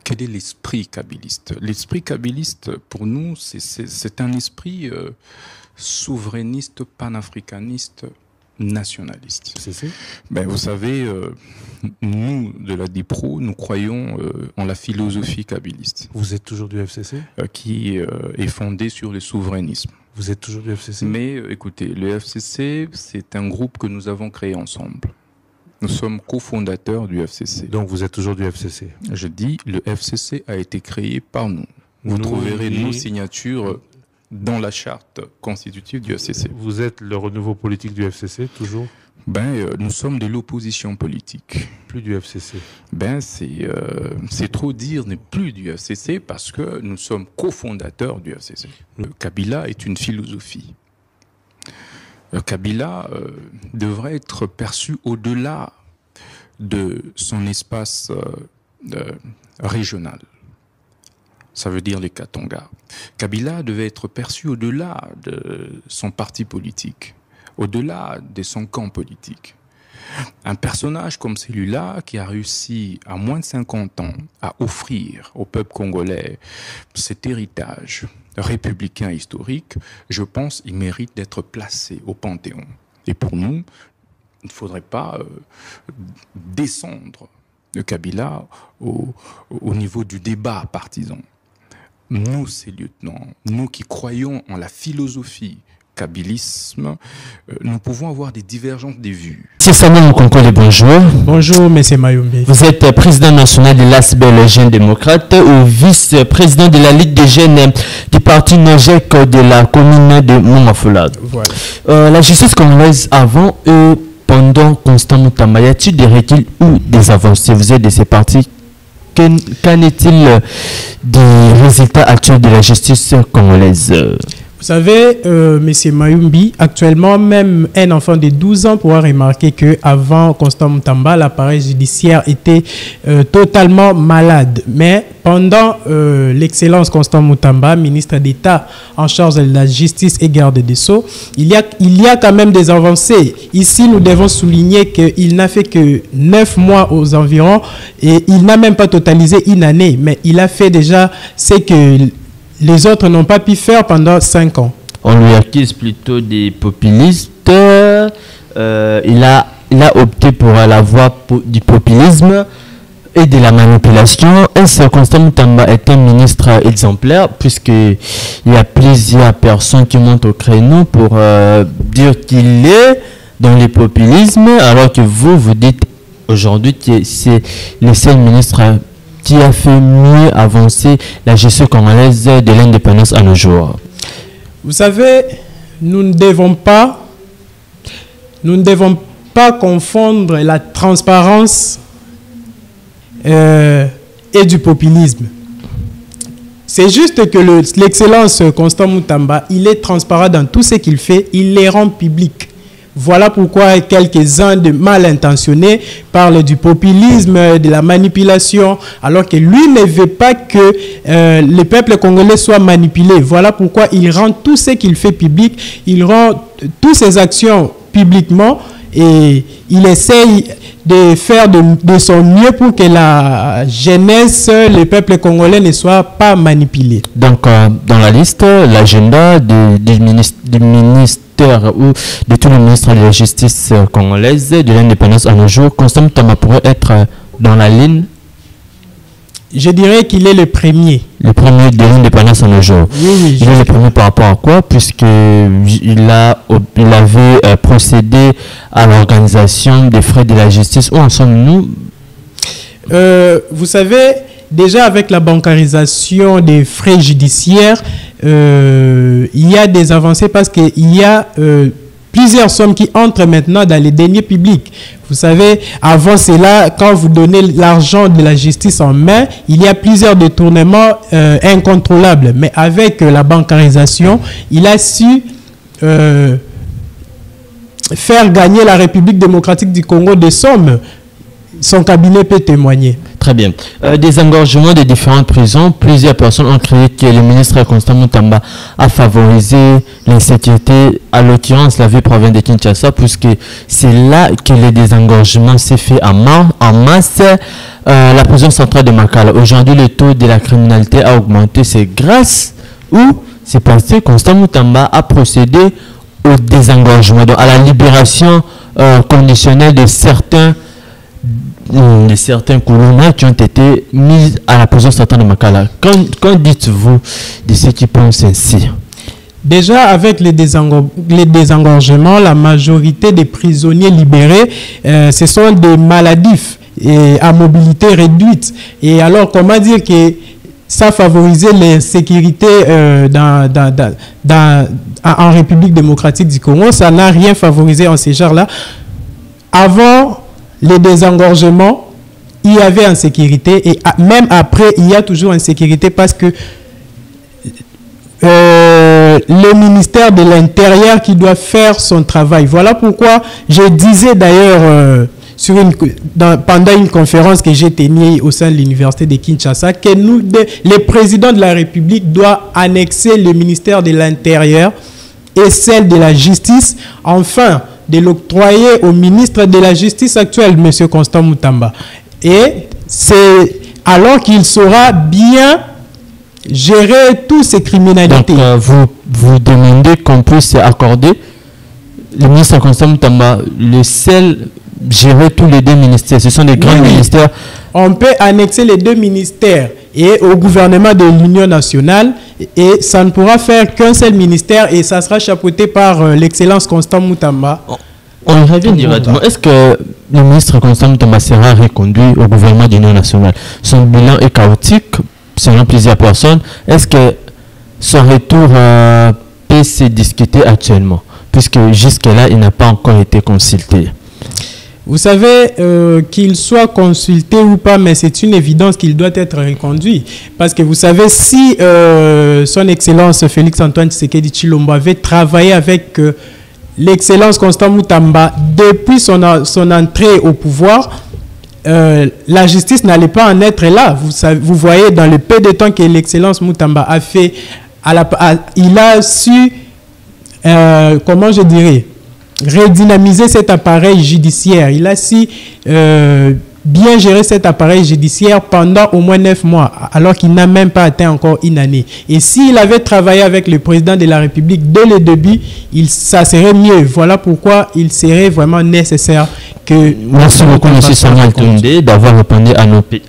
quel est l'esprit kabyliste? L'esprit kabyliste, pour nous, c'est un esprit souverainiste, panafricaniste, nationaliste. Ben, vous savez, nous, de la DIPRO, nous croyons en la philosophie kabyliste. Vous êtes toujours du FCC? Qui est fondée sur le souverainisme. Vous êtes toujours du FCC? Mais écoutez, le FCC, c'est un groupe que nous avons créé ensemble. Nous sommes cofondateurs du FCC. Donc vous êtes toujours du FCC? Je dis, le FCC a été créé par nous. Vous trouverez nos signatures dans la charte constitutive du FCC. Vous êtes le renouveau politique du FCC, toujours? Ben, nous sommes de l'opposition politique. Plus du FCC? Ben, c'est trop dire, n'est plus du FCC parce que nous sommes cofondateurs du FCC. Le Kabila est une philosophie. Le Kabila devrait être perçu au-delà de son espace régional. Ça veut dire les Katanga. Kabila devait être perçu au-delà de son parti politique, au-delà de son camp politique. Un personnage comme celui-là qui a réussi à moins de 50 ans à offrir au peuple congolais cet héritage républicain historique, je pense qu'il mérite d'être placé au Panthéon. Et pour nous, il ne faudrait pas descendre de Kabila au niveau du débat partisan. Nous, ces lieutenants, nous qui croyons en la philosophie kabylisme, nous pouvons avoir des divergences de vues. C'est Samuel Mukonkole, bonjour. Bonjour, M. Mayombe. Vous êtes président national de l'ASBEL Jeunes Démocrates ou vice-président de la Ligue des jeunes du parti NOJEC de la commune de Mongafulad. Voilà. La justice congolaise avant et pendant Constant Mutamba, y a-t-il des reculs ou des avancées? Vous êtes de ces partis. Qu'en est-il des résultats actuels de la justice congolaise? Vous savez, M. Mayumbi, actuellement, même un enfant de 12 ans pourra remarquer qu'avant Constant Mutamba, l'appareil judiciaire était totalement malade. Mais pendant l'excellence Constant Mutamba, ministre d'État en charge de la justice et garde des Sceaux, il y a quand même des avancées. Ici, nous devons souligner qu'il n'a fait que 9 mois aux environs et il n'a même pas totalisé une année. Mais il a fait déjà ce que les autres n'ont pas pu faire pendant 5 ans. On lui accuse plutôt des populistes. Il a opté pour la voie du populisme et de la manipulation. Et Constant Mutamba est un ministre exemplaire puisqu'il y a plusieurs personnes qui montent au créneau pour dire qu'il est dans le populisme, alors que vous dites aujourd'hui que c'est le seul ministre qui a fait mieux avancer la gestion congolaise de l'indépendance à nos jours. Vous savez, nous ne devons pas confondre la transparence et du populisme. C'est juste que l'excellence Constant Mutamba, il est transparent dans tout ce qu'il fait, il les rend publics. Voilà pourquoi quelques-uns de mal intentionnés parlent du populisme, de la manipulation, alors que lui ne veut pas que le peuple congolais soit manipulé. Voilà pourquoi il rend tout ce qu'il fait public, il rend toutes ses actions publiquement et il essaye de faire de son mieux pour que la jeunesse, le peuple congolais ne soit pas manipulé. Donc, dans la liste, l'agenda du ministère ou de tous les ministres de la justice congolaise de l'indépendance à nos jours, Constant Mutamba pourrait être dans la ligne? Je dirais qu'il est le premier. Le premier de l'indépendance à nos jours. Oui, il est le premier par rapport à quoi? Puisqu'il avait procédé à l'organisation des frais de la justice. Où en sommes-nous? Vous savez, déjà avec la bancarisation des frais judiciaires, il y a des avancées parce qu'il y a plusieurs sommes qui entrent maintenant dans les deniers publics. Vous savez, avant cela, quand vous donnez l'argent de la justice en main, il y a plusieurs détournements incontrôlables. Mais avec la bancarisation, il a su faire gagner la République démocratique du Congo des sommes. Son cabinet peut témoigner. Très bien. Désengorgement des différentes prisons. Plusieurs personnes ont créé que le ministre Constant Mutamba a favorisé l'insécurité, à l'occurrence la ville province de Kinshasa, puisque c'est là que le désengorgement s'est fait en masse. La prison centrale de Makala. Aujourd'hui, le taux de la criminalité a augmenté. C'est grâce ou c'est parce que Constant Mutamba a procédé au désengorgement, donc à la libération conditionnelle de certains colonels qui ont été mis à la prison centrale de Makala. Qu'en dites-vous de ceux qui pensent ainsi? Déjà, avec les désengorgements, la majorité des prisonniers libérés, ce sont des maladifs et à mobilité réduite. Et alors, comment dire que ça favorisait l'insécurité en République démocratique du Congo? Ça n'a rien favorisé en ces genres-là. Avant les désengorgements, il y avait insécurité et même après, il y a toujours insécurité parce que le ministère de l'Intérieur qui doit faire son travail. Voilà pourquoi je disais d'ailleurs pendant une conférence que j'ai tenue au sein de l'université de Kinshasa que les présidents de la République doivent annexer le ministère de l'Intérieur et celle de la Justice, enfin de l'octroyer au ministre de la Justice actuel, M. Constant Mutamba. Et c'est alors qu'il saura bien gérer toutes ces criminalités. Donc, vous demandez qu'on puisse accorder le ministre Constant Mutamba le seul gérer tous les deux ministères. Ce sont des grands ministères. On peut annexer les deux ministères et au gouvernement de l'Union nationale et ça ne pourra faire qu'un seul ministère et ça sera chapeauté par l'excellence Constant Mutamba. On revient directement. Est-ce que le ministre Constant Mutamba sera reconduit au gouvernement de l'Union nationale? Son bilan est chaotique selon plusieurs personnes. Est-ce que son retour peut se discuter actuellement? Puisque jusque-là, il n'a pas encore été consulté. Vous savez, qu'il soit consulté ou pas, mais c'est une évidence qu'il doit être reconduit. Parce que vous savez, si son Excellence Félix-Antoine Tshisekedi Tshilombo avait travaillé avec l'excellence Constant Mutamba depuis son entrée au pouvoir, la justice n'allait pas en être là. Vous voyez, dans le peu de temps que l'excellence Mutamba a fait, il a su, comment je dirais, redynamiser cet appareil judiciaire. Il a su bien gérer cet appareil judiciaire pendant au moins 9 mois, alors qu'il n'a même pas atteint encore une année. Et s'il avait travaillé avec le président de la République dès le début, ça serait mieux. Voilà pourquoi il serait vraiment nécessaire que... Merci beaucoup, M. Samuel Toundé, d'avoir répondu à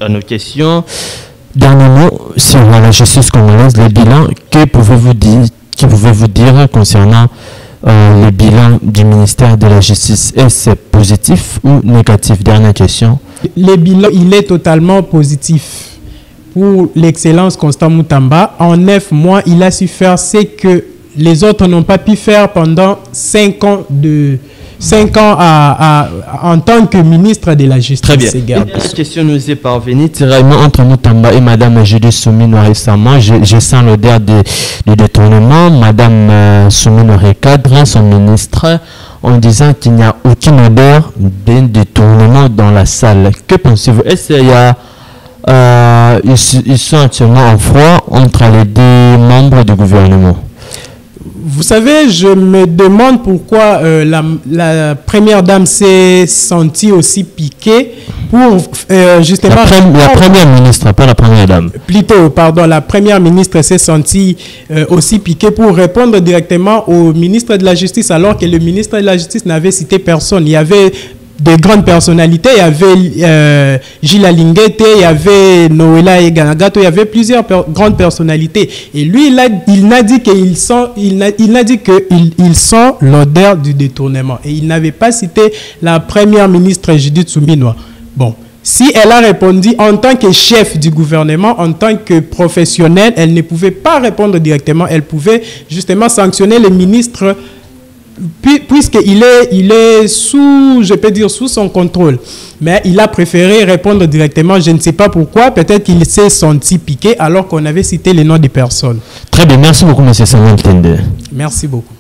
nos questions. Dernier mot sur la justice congolaise, le bilan. Que pouvez-vous dire concernant le bilan du ministère de la Justice? Est-ce positif ou négatif? Dernière question. Le bilan, il est totalement positif. Pour l'excellence Constant Mutamba, en 9 mois, il a su faire ce que les autres n'ont pas pu faire pendant 5 ans en tant que ministre de la Justice. Très bien. Cette question nous est parvenue tiraillement entre Mutamba et Mme Judith Soumino récemment. Je sens l'odeur de détournement. Mme Soumino recadre son ministre en disant qu'il n'y a aucune odeur de détournement dans la salle. Que pensez-vous? Est-ce qu'il y a ils sont actuellement en froid entre les deux membres du gouvernement? Vous savez, je me demande pourquoi la première dame s'est sentie aussi piquée pour justement... La première ministre, pas la première dame. Plutôt, pardon, la première ministre s'est sentie aussi piquée pour répondre directement au ministre de la Justice, alors que le ministre de la Justice n'avait cité personne. Il y avait de grandes personnalités, il y avait Gilles Alinguete, il y avait Noëlla Eganagato, il y avait plusieurs grandes personnalités. Et lui, il n'a dit qu'ils sont l'odeur du détournement. Et il n'avait pas cité la première ministre Judith Soumino. Bon, si elle a répondu en tant que chef du gouvernement, en tant que professionnelle, elle ne pouvait pas répondre directement. Elle pouvait justement sanctionner les ministres puisqu'il est sous, je peux dire, sous son contrôle. Mais il a préféré répondre directement. Je ne sais pas pourquoi. Peut-être qu'il s'est senti piqué alors qu'on avait cité les noms des personnes. Très bien. Merci beaucoup, M. Samuel Toundé. Merci beaucoup.